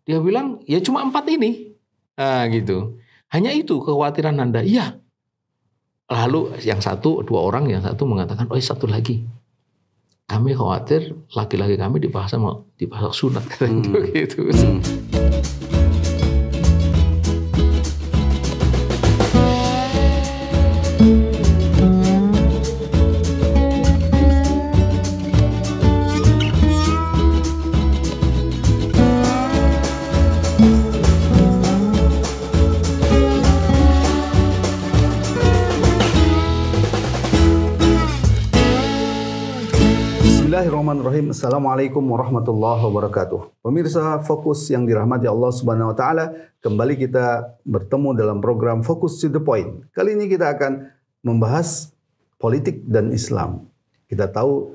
Dia bilang, ya cuma 4 ini. Nah gitu. Hanya itu kekhawatiran Anda. Iya. Lalu yang satu, 2 orang, yang satu mengatakan, oh satu lagi. Kami khawatir laki-laki kami dipaksa sunat. Gitu. Bismillahirrahmanirrahim. Assalamualaikum warahmatullahi wabarakatuh. Pemirsa Fokus yang dirahmati Allah Subhanahu wa taala, kembali kita bertemu dalam program Focus to the Point. Kali ini kita akan membahas politik dan Islam. Kita tahu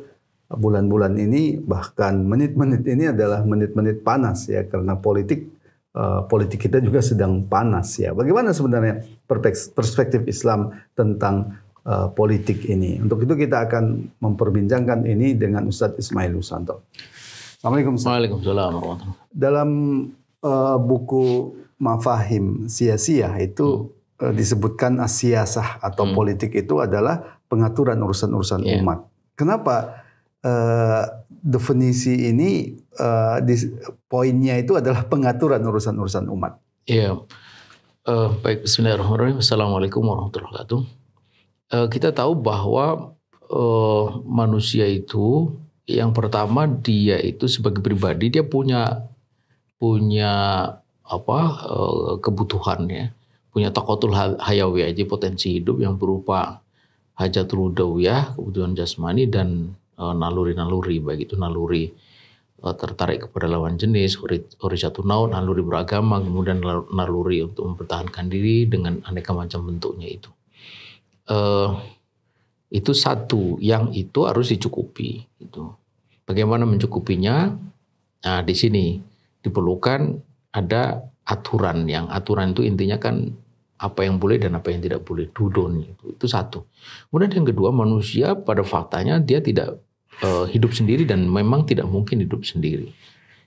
bulan-bulan ini, bahkan menit-menit ini adalah menit-menit panas ya, karena politik kita juga sedang panas ya. Bagaimana sebenarnya perspektif Islam tentang politik ini? Untuk itu kita akan memperbincangkan ini dengan Ustadz Ismail Lusanto. Assalamualaikum. Waalaikumsalam warahmatullahi wabarakatuh. Dalam buku Mafahim Siyasiyah itu disebutkan siyasah atau politik itu adalah pengaturan urusan-urusan umat. Kenapa definisi ini poinnya itu adalah pengaturan urusan-urusan umat? Iya. Baik, bismillahirrahmanirrahim. Assalamualaikum warahmatullahi wabarakatuh. Kita tahu bahwa manusia itu yang pertama, dia itu sebagai pribadi dia punya kebutuhan ya, punya taqatul hayawiyah, jadi potensi hidup yang berupa hajatul udawiyah, kebutuhan jasmani, dan naluri-naluri, baik itu naluri tertarik kepada lawan jenis, horizatu naun, naluri beragama, kemudian naluri untuk mempertahankan diri dengan aneka macam bentuknya itu. Itu satu yang itu harus dicukupi. Itu. Bagaimana mencukupinya? Nah, di sini diperlukan ada aturan. Yang aturan itu intinya kan apa yang boleh dan apa yang tidak boleh. Dudon itu satu. Kemudian yang kedua, manusia pada faktanya dia tidak hidup sendiri dan memang tidak mungkin hidup sendiri.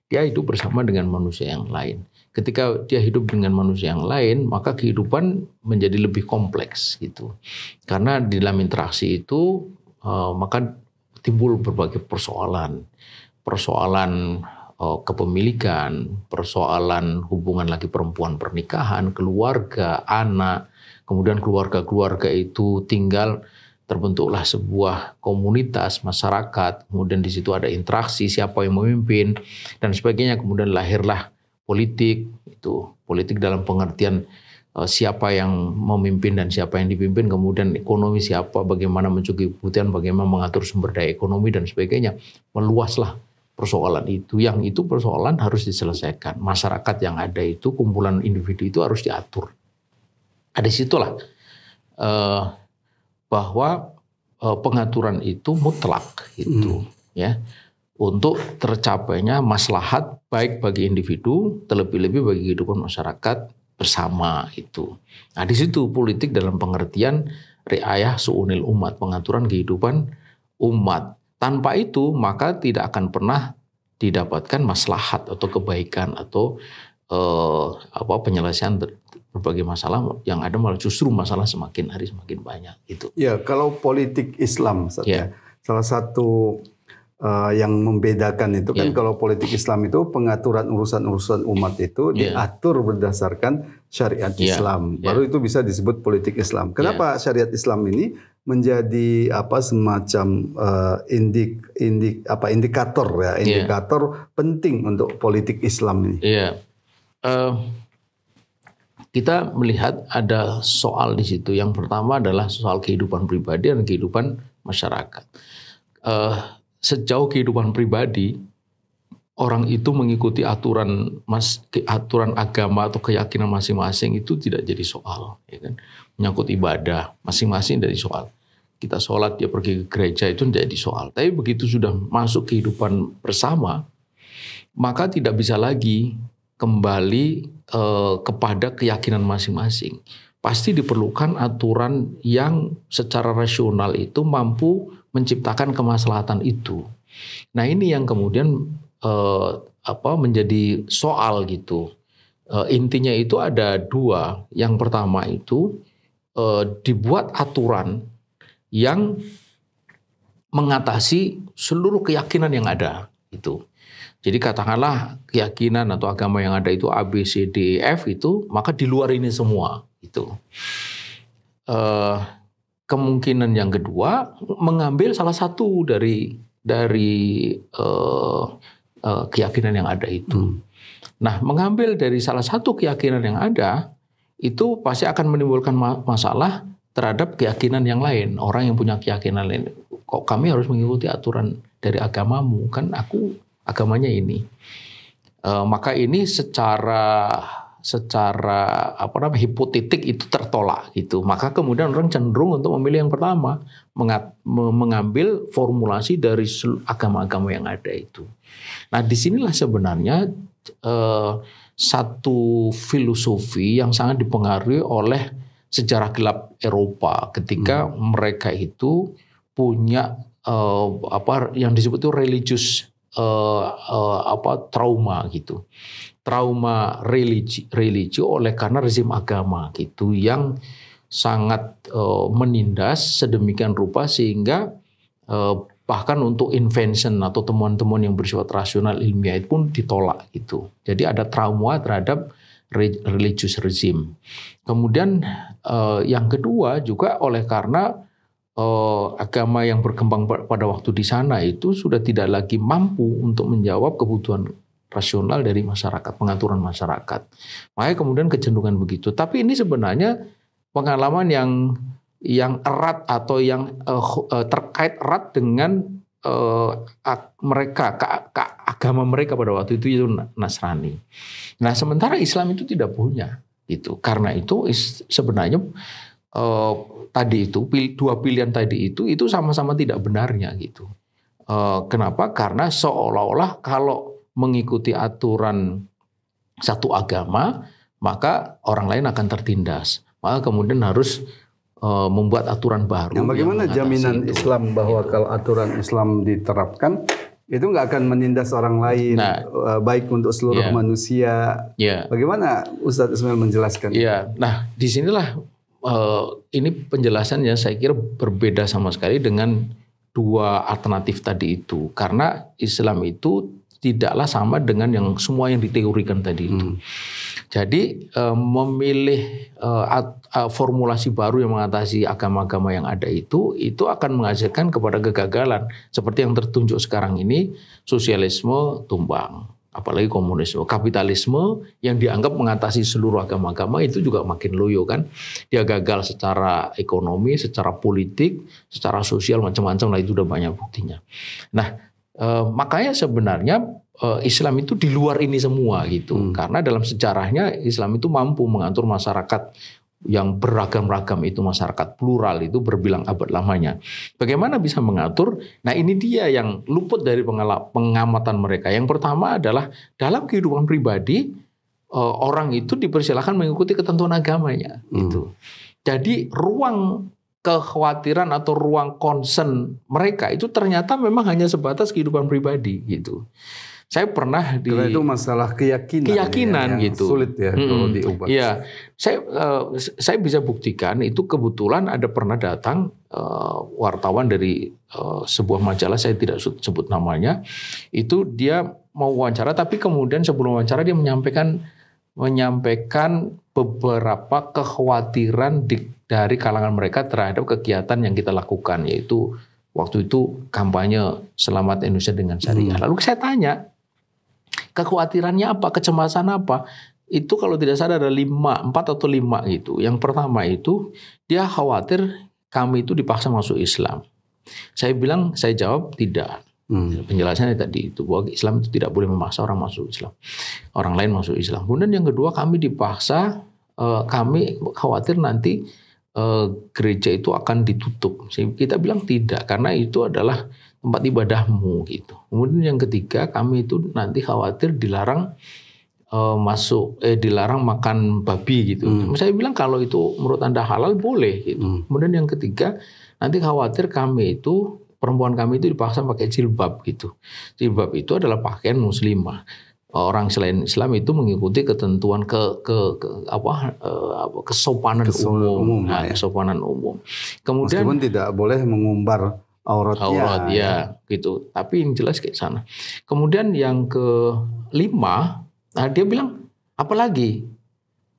Dia hidup bersama dengan manusia yang lain. Ketika dia hidup dengan manusia yang lain, maka kehidupan menjadi lebih kompleks gitu. Karena di dalam interaksi itu maka timbul berbagai persoalan. Persoalan kepemilikan, persoalan hubungan laki perempuan, pernikahan, keluarga, anak. Kemudian keluarga-keluarga itu tinggal, terbentuklah sebuah komunitas masyarakat. Kemudian di situ ada interaksi, siapa yang memimpin dan sebagainya. Kemudian lahirlah politik, itu politik dalam pengertian siapa yang memimpin dan siapa yang dipimpin, kemudian ekonomi siapa, bagaimana mencukupi kebutuhan, bagaimana mengatur sumber daya ekonomi dan sebagainya. Meluaslah persoalan itu, yang itu persoalan harus diselesaikan. Masyarakat yang ada itu, kumpulan individu itu harus diatur. Ada situlah bahwa pengaturan itu mutlak itu ya, untuk tercapainya maslahat baik bagi individu, terlebih-lebih bagi kehidupan masyarakat bersama itu. Nah, di situ politik dalam pengertian riayah su'unil umat, pengaturan kehidupan umat. Tanpa itu maka tidak akan pernah didapatkan maslahat atau kebaikan atau penyelesaian berbagai masalah. Yang ada malah justru masalah semakin hari semakin banyak itu. Ya, kalau politik Islam salah satu yang membedakan itu kan kalau politik Islam itu pengaturan urusan-urusan umat itu diatur berdasarkan syariat Islam. Baru itu bisa disebut politik Islam. Kenapa syariat Islam ini menjadi semacam indikator penting untuk politik Islam ini? Kita melihat ada soal di situ. Yang pertama adalah soal kehidupan pribadi dan kehidupan masyarakat. Sejauh kehidupan pribadi, orang itu mengikuti aturan agama atau keyakinan masing-masing itu tidak jadi soal. Ya kan? Menyangkut ibadah, masing-masing jadi soal. Kita sholat, dia pergi ke gereja, itu tidak jadi soal. Tapi begitu sudah masuk kehidupan bersama, maka tidak bisa lagi kembali kepada keyakinan masing-masing. Pasti diperlukan aturan yang secara rasional itu mampu menciptakan kemaslahatan itu. Nah, ini yang kemudian menjadi soal gitu. Intinya itu ada dua. Yang pertama itu dibuat aturan yang mengatasi seluruh keyakinan yang ada itu. Jadi katakanlah keyakinan atau agama yang ada itu A, B, C, D, E, F itu, maka di luar ini semua itu. Kemungkinan yang kedua mengambil salah satu dari keyakinan yang ada itu. Nah, mengambil dari salah satu keyakinan yang ada itu pasti akan menimbulkan masalah terhadap keyakinan yang lain. Orang yang punya keyakinan lain, kok kami harus mengikuti aturan dari agamamu? Kan aku agamanya ini. Maka ini secara hipotetik itu tertolak gitu. Maka kemudian orang cenderung untuk memilih yang pertama, mengambil formulasi dari agama-agama yang ada itu. Nah, disinilah sebenarnya satu filosofi yang sangat dipengaruhi oleh sejarah gelap Eropa ketika mereka itu punya yang disebut itu religius trauma gitu. Trauma religi oleh karena rezim agama gitu yang sangat menindas sedemikian rupa sehingga bahkan untuk invention atau temuan-temuan yang bersifat rasional ilmiah itu pun ditolak gitu. Jadi ada trauma terhadap religious regime. Kemudian yang kedua juga oleh karena agama yang berkembang pada waktu di sana itu sudah tidak lagi mampu untuk menjawab kebutuhan rasional dari masyarakat, pengaturan masyarakat. Makanya kemudian kecenderungan begitu. Tapi ini sebenarnya pengalaman yang erat atau yang terkait erat dengan agama mereka pada waktu itu Nasrani. Nah, sementara Islam itu tidak punya gitu. Karena itu sebenarnya tadi itu dua pilihan tadi itu sama-sama tidak benarnya gitu. Kenapa? Karena seolah-olah kalau mengikuti aturan satu agama maka orang lain akan tertindas. Maka kemudian harus membuat aturan baru. Nah, bagaimana jaminan itu, Islam bahwa kalau aturan Islam diterapkan itu nggak akan menindas orang lain, baik untuk seluruh manusia. Bagaimana Ustadz Ismail menjelaskan? Nah, disinilah ini penjelasannya saya kira berbeda sama sekali dengan dua alternatif tadi itu. Karena Islam itu tidaklah sama dengan yang semua yang diteorikan tadi itu. Jadi memilih formulasi baru yang mengatasi agama-agama yang ada itu akan menghasilkan kepada kegagalan. Seperti yang tertunjuk sekarang ini, sosialisme tumbang. Apalagi komunisme. Kapitalisme yang dianggap mengatasi seluruh agama-agama itu juga makin loyo kan. Dia gagal secara ekonomi, secara politik, secara sosial, macam-macam lah, itu udah banyak buktinya. Nah, makanya sebenarnya Islam itu di luar ini semua gitu. Karena dalam sejarahnya Islam itu mampu mengatur masyarakat yang beragam-ragam itu, masyarakat plural itu berbilang abad lamanya. Bagaimana bisa mengatur? Nah, ini dia yang luput dari pengamatan mereka. Yang pertama adalah dalam kehidupan pribadi orang itu dipersilakan mengikuti ketentuan agamanya gitu. Jadi ruang kekhawatiran atau ruang concern mereka itu ternyata memang hanya sebatas kehidupan pribadi gitu. Saya pernah karena itu masalah keyakinan gitu. Sulit ya kalau diubah. Iya, saya bisa buktikan itu kebetulan ada pernah datang wartawan dari sebuah majalah, saya tidak sebut namanya. Itu dia mau wawancara, tapi kemudian sebelum wawancara dia menyampaikan beberapa kekhawatiran dari kalangan mereka terhadap kegiatan yang kita lakukan, yaitu waktu itu kampanye Selamat Indonesia dengan Syariah. Lalu saya tanya, kekhawatirannya apa, kecemasan apa? Itu kalau tidak salah ada 4 atau 5 gitu. Yang pertama itu dia khawatir kami itu dipaksa masuk Islam. Saya jawab tidak. Penjelasannya tadi itu bahwa Islam itu tidak boleh memaksa orang masuk Islam, orang lain masuk Islam. Kemudian yang kedua, kami dipaksa, kami khawatir nanti gereja itu akan ditutup. Kita bilang tidak, karena itu adalah tempat ibadahmu gitu. Kemudian yang ketiga, kami itu nanti khawatir dilarang dilarang makan babi gitu. Saya bilang kalau itu menurut Anda halal boleh gitu. Kemudian yang ketiga, nanti khawatir perempuan kami itu dipaksa pakai jilbab gitu. Jilbab itu adalah pakaian muslimah. orang selain Islam itu mengikuti ketentuan kesopanan umum. Nah, kesopanan umum. Kemudian meskipun tidak boleh mengumbar aurat ya gitu. Tapi yang jelas kayak sana. Kemudian yang kelima, dia bilang apa lagi?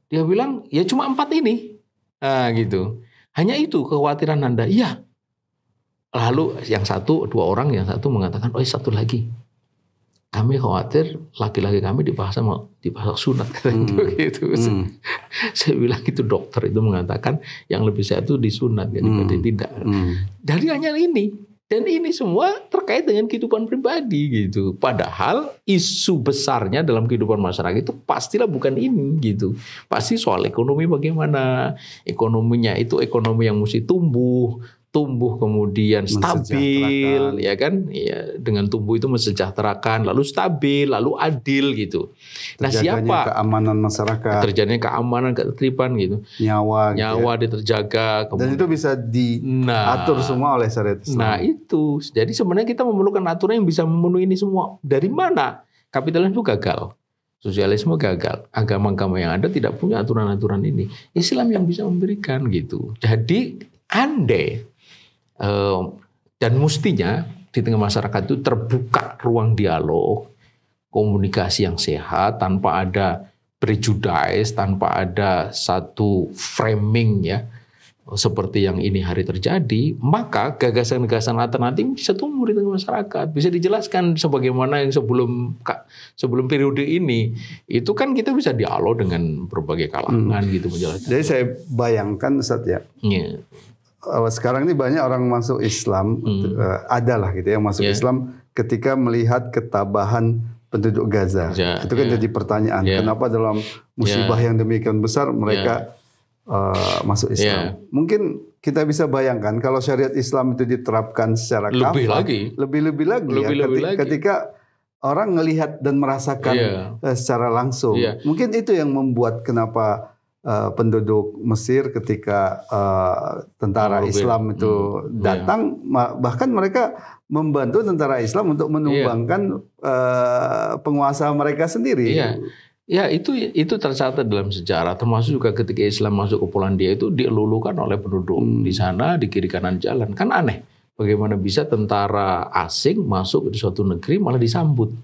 Dia bilang ya cuma 4 ini. Nah, gitu. Hanya itu kekhawatiran Anda. Iya. Lalu yang 2 orang, yang satu mengatakan, oh 1 lagi. Kami khawatir laki-laki kami dipaksa sunat. Gitu. Saya bilang itu dokter itu mengatakan yang lebih sehat itu disunat daripada tidak. Dari hanya ini. Dan ini semua terkait dengan kehidupan pribadi gitu. Padahal isu besarnya dalam kehidupan masyarakat itu pastilah bukan ini gitu. Pasti soal ekonomi bagaimana. Ekonominya itu ekonomi yang mesti tumbuh kemudian stabil, ya kan? Ya, dengan tumbuh itu mensejahterakan, lalu stabil, lalu adil gitu. Nah, siapa keamanan masyarakat, terjadinya keamanan, ketertiban gitu. Nyawa terjaga. Dan itu bisa diatur semua oleh syariat Islam. Nah, itu. Jadi sebenarnya kita memerlukan aturan yang bisa memenuhi ini semua. Dari mana? Kapitalisme gagal. Sosialisme gagal. Agama-agama yang ada tidak punya aturan-aturan ini. Islam yang bisa memberikan gitu. Jadi andai dan mestinya di tengah masyarakat itu terbuka ruang dialog, komunikasi yang sehat tanpa ada prejudice, tanpa ada satu framing ya seperti yang ini hari terjadi, maka gagasan-gagasan alternatif bisa tumbuh di tengah masyarakat, bisa dijelaskan sebagaimana yang sebelum periode ini itu kan kita bisa dialog dengan berbagai kalangan gitu menjelaskan. Jadi saya bayangkan Ustaz ya. Yeah. Sekarang ini banyak orang masuk Islam, adalah gitu yang masuk Islam ketika melihat ketabahan penduduk Gaza. Itu kan jadi pertanyaan, kenapa dalam musibah yang demikian besar mereka masuk Islam. Mungkin kita bisa bayangkan kalau syariat Islam itu diterapkan secara lebih lagi ketika orang melihat dan merasakan secara langsung. Mungkin itu yang membuat kenapa penduduk Mesir ketika tentara Islam itu datang, bahkan mereka membantu tentara Islam untuk menumbangkan penguasa mereka sendiri. Ya itu tercatat dalam sejarah, termasuk juga ketika Islam masuk ke Polandia itu dielulukan oleh penduduk di sana di kiri kanan jalan. Kan aneh, bagaimana bisa tentara asing masuk di suatu negeri malah disambut?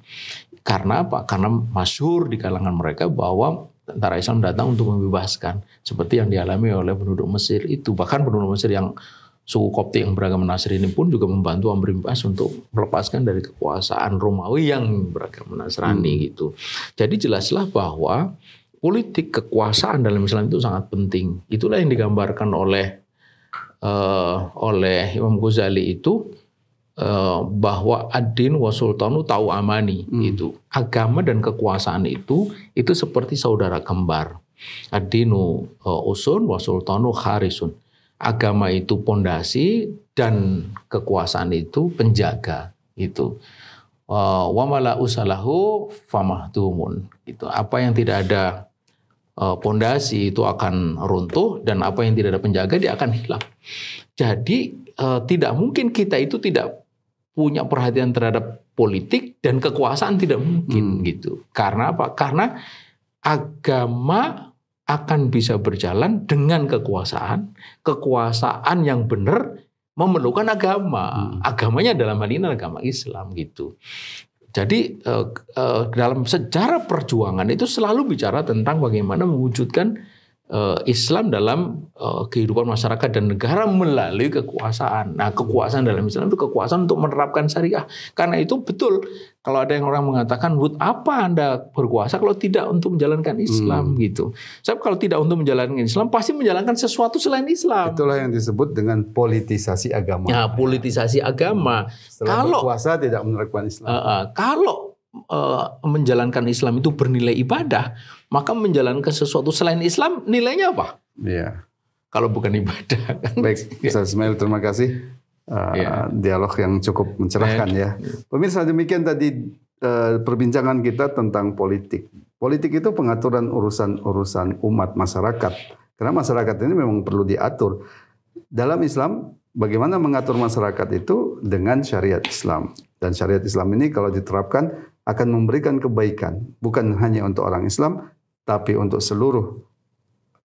Karena apa? Karena masyhur di kalangan mereka bahwa tentara Islam datang untuk membebaskan, seperti yang dialami oleh penduduk Mesir itu. Bahkan penduduk Mesir yang suku Koptik yang beragama Nasrani pun juga membantu Amr bin As untuk melepaskan dari kekuasaan Romawi yang beragama Nasrani gitu. Jadi jelaslah bahwa politik kekuasaan dalam Islam itu sangat penting. Itulah yang digambarkan oleh Imam Ghazali itu, bahwa ad-din wa sultanu tau amani itu. Agama dan kekuasaan itu seperti saudara kembar. Ad-dinu usun wa sultanu kharisun. Agama itu pondasi dan kekuasaan itu penjaga itu. Wa mala usalahu famahdumun. Itu apa yang tidak ada pondasi itu akan runtuh, dan apa yang tidak ada penjaga dia akan hilang. Jadi tidak mungkin kita itu tidak punya perhatian terhadap politik dan kekuasaan, tidak mungkin gitu. Karena apa? Karena agama akan bisa berjalan dengan kekuasaan yang benar memerlukan agama. Agamanya dalam hal ini agama Islam gitu. Jadi dalam sejarah perjuangan itu selalu bicara tentang bagaimana mewujudkan Islam dalam kehidupan masyarakat dan negara melalui kekuasaan. Nah, kekuasaan dalam Islam itu kekuasaan untuk menerapkan syariah. Karena itu betul, kalau ada yang orang mengatakan, buat apa Anda berkuasa kalau tidak untuk menjalankan Islam gitu. Sebab kalau tidak untuk menjalankan Islam, pasti menjalankan sesuatu selain Islam. Itulah yang disebut dengan politisasi agama. Ya, politisasi agama. Setelah berkuasa tidak menerapkan Islam. Kalau menjalankan Islam itu bernilai ibadah, maka menjalankan sesuatu selain Islam nilainya apa? Iya. Kalau bukan ibadah. Baik, Ustaz Ismail, terima kasih. Dialog yang cukup mencerahkan ya. Pemirsa, demikian tadi perbincangan kita tentang politik. Politik itu pengaturan urusan umat masyarakat. Karena masyarakat ini memang perlu diatur. Dalam Islam, bagaimana mengatur masyarakat itu dengan syariat Islam. Dan syariat Islam ini kalau diterapkan akan memberikan kebaikan bukan hanya untuk orang Islam tapi untuk seluruh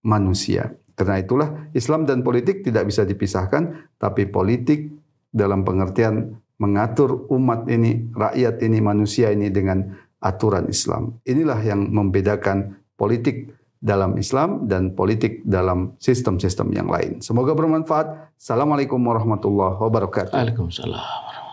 manusia. Karena itulah Islam dan politik tidak bisa dipisahkan, tapi politik dalam pengertian mengatur umat ini, rakyat ini, manusia ini dengan aturan Islam. Inilah yang membedakan politik dalam Islam dan politik dalam sistem-sistem yang lain. Semoga bermanfaat. Assalamualaikum warahmatullahi wabarakatuh. Waalaikumsalam.